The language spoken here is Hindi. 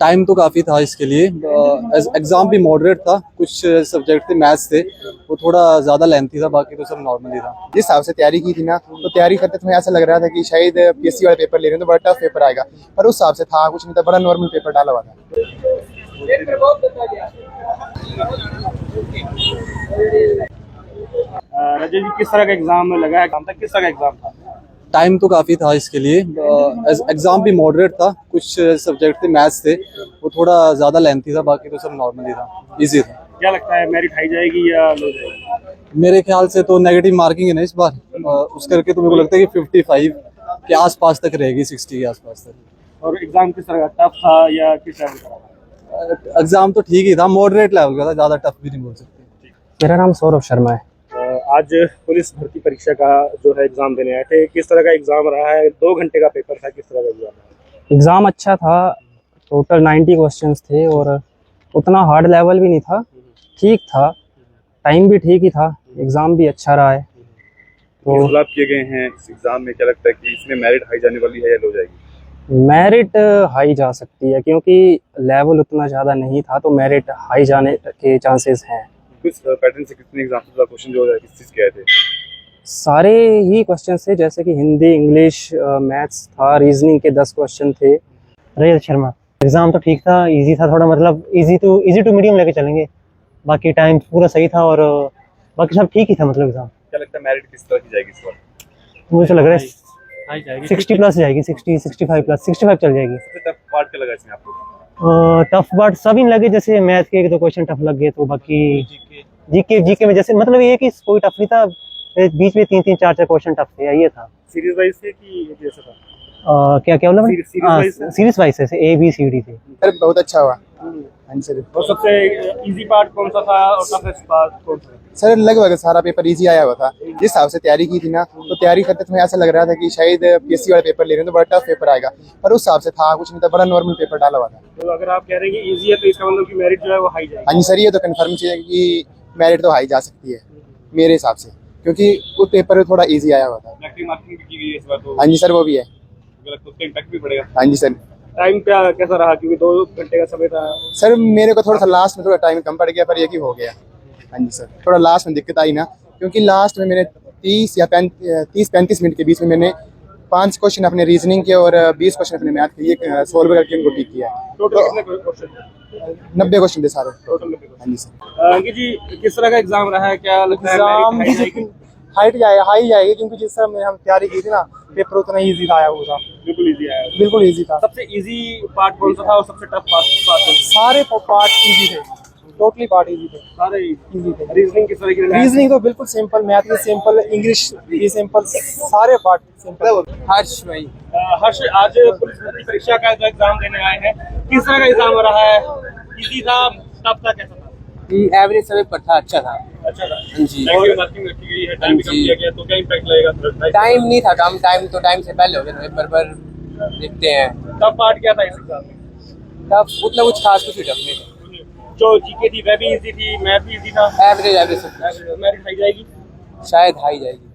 टाइम तो काफ़ी था इसके लिए। एग्ज़ाम भी मॉडरेट था, कुछ सब्जेक्ट थे, मैथ्स थे, वो थोड़ा ज़्यादा लेंथी था, बाकी तो सब नॉर्मल ही था। जिस हिसाब से तैयारी की थी ना, तो तैयारी करते तुम्हें ऐसा लग रहा था कि शायद पीएससी वाला पेपर ले रहे हैं तो बड़ा टफ पेपर आएगा, पर उस हिसाब से था कुछ नहीं था, बड़ा नॉर्मल पेपर डाला हुआ था। रजत जी, किस तरह का एग्जाम लगा है? किस तरह का एग्जाम था? टाइम तो काफ़ी था इसके लिए। एग्ज़ाम भी मॉडरेट था, कुछ सब्जेक्ट थे, मैथ्स थे, वो थोड़ा ज़्यादा लेंथी था, बाकी तो सब नॉर्मल ही था, इजी था। क्या लगता है, मेरिट हाई जाएगी या लो जाएगी? मेरे ख्याल से तो नेगेटिव मार्किंग है ना इस बार, उस करके तो मेरे को लगता है कि 55 के आसपास तक रहेगी, 60 के आसपास तक। और एग्जाम किस तरह का, टफ था या किस लेवल का? एग्ज़ाम तो ठीक ही था, मॉडरेट लेवल का था, ज़्यादा टफ भी नहीं बोल सकते। मेरा नाम सौरभ शर्मा है। आज पुलिस भर्ती परीक्षा का जो है एग्जाम देने आए थे, किस तरह का एग्जाम रहा है? 2 घंटे का पेपर था, किस तरह का एग्जाम रहा? एग्ज़ाम अच्छा था, टोटल 90 क्वेश्चंस थे और उतना हार्ड लेवल भी नहीं था, ठीक था, टाइम भी ठीक ही था, एग्ज़ाम भी अच्छा रहा है। तो सवाल किए गए हैं इस एग्जाम में, क्या लगता है कि इसमें मेरिट हाई जाने वाली है या लो जाएगी? मेरिट हाई जा सकती है, क्योंकि लेवल उतना ज़्यादा नहीं था, तो मेरिट हाई जाने के चांसेस हैं। किस पैटर्न से कितने एग्जाम्स का क्वेश्चन जो है किस चीज़ के आए थे? सारे ही क्वेश्चन थे, जैसे कि हिंदी, इंग्लिश, मैथ्स था, रीजनिंग के 10 क्वेश्चन थे। रजत शर्मा। एग्ज़ाम तो ठीक था, इजी था, थोड़ा मतलब इजी टू मीडियम लेके चलेंगे, बाकी टाइम पूरा सही था और बाकी सब ठीक ही था। मतलब एग्ज़ाम क्या लगता है मेरिट किस तरह की जाएगी इस बार? मुझे तो लग रहा है 60 प्लस जाएगी, 60, 65 प्लस, 65 चल जाएगी। सबसे टफ पार्ट क्या लगा इसमें आपको? टफ पार्ट सभी नहीं लगे, जैसे मैथ के 1-2 क्वेश्चन टफ लग गए, तो बाकी जीके में जैसे मतलब ये कि कोई टफ नहीं था, बीच में 3-3, 4-4 क्वेश्चन टफ थे, ये था। सीरीज वाइज थे कि जैसा था? क्या बोला? Series wise series wise ABCD थे। सर बहुत अच्छा हुआ आंसर। और सबसे इजी पार्ट कौन सा था और टफेस्ट पार्ट कौन सा? सर लगभग सारा पेपर इजी आया हुआ था। जिस हिसाब से तैयारी की थी ना, तो तैयारी करते तुम्हें ऐसा लग रहा था कि शायद पीएससी वाला पेपर ले रहे हैं तो बड़ा टफ पेपर आएगा, पर उस हिसाब से था कुछ नहीं था, बड़ा नॉर्मल पेपर डाला हुआ था। तो अगर आप कह रहे हैं कि इजी है, तो इसका मतलब कि मेरिट जो है वो हाई जाएगी? हाँ जी सर, ये तो कन्फर्म चाहिए कि मेरिट तो हाई जा सकती है मेरे हिसाब से, क्योंकि वो पेपर थोड़ा इजी आया हुआ था। नेगेटिव मार्किंग भी की गई है इस बार, तो हाँ जी सर, वो भी है। उसका इम्पैक्ट भी पड़ेगा। हाँ जी सर। टाइम क्या कैसा रहा, क्योंकि 2 घंटे का समय था? सर मेरे को थोड़ा सा लास्ट में थोड़ा टाइम कम पड़ गया, पर ये कि हो गया। हाँ जी सर, थोड़ा लास्ट में दिक्कत आई ना, क्योंकि लास्ट में मैंने 30 या 35 मिनट के बीच में मैंने 5 क्वेश्चन अपने रीजनिंग के और 20 क्वेश्चन अपने मैथ के ये सोल्व करके उनको ठीक किया। टोटल कितने क्वेश्चन? 90 क्वेश्चन थे सारे टोटल 90। हाँ जी सर। अंकित जी, किस तरह का एग्जाम रहा है? क्या लगता है मेरिट हाई जाएगी? हाई जाएगी, क्योंकि जिस तरह हम तैयारी की थी ना, पेपर उतना ईजी था आया हुआ था। बिल्कुल इजी आया। बिल्कुल ईजी था। सबसे इजी पार्ट कौन सा था और सबसे टफ पार्ट? सारे पार्ट ईजी थे, टोटली पार्ट ईजी थे, सारे ईजी थे। रीजनिंग किस तरह की? रीजनिंग तो बिल्कुल सिंपल, मैथ भी सिंपल, इंग्लिश भी सिंपल, सारे पार्ट सिंपल। हर्ष भाई। हर्ष, आज पुलिस भर्ती परीक्षा का जो एग्जाम देने आए हैं, किस तरह का एग्जाम रहा है? इजी था, टफ था, कैसा था? एवरेज समय पर था, अच्छा था। अच्छा था जी। नेगेटिव मार्किंग रखी गई है, टाइम भी कम किया गया, तो क्या इम्पैक्ट लगेगा? टाइम नहीं था कम, टाइम से पहले हो गया पेपर, पर देखते हैं। टफ पार्ट क्या था इस एग्जाम में? टफ उतना कुछ खास कुछ टफ नहीं था, जो जीके थी वह भी इजी थी, मैथ भी इजी था। एवरेज मेरिट हाई जाएगी? शायद हाई जाएगी।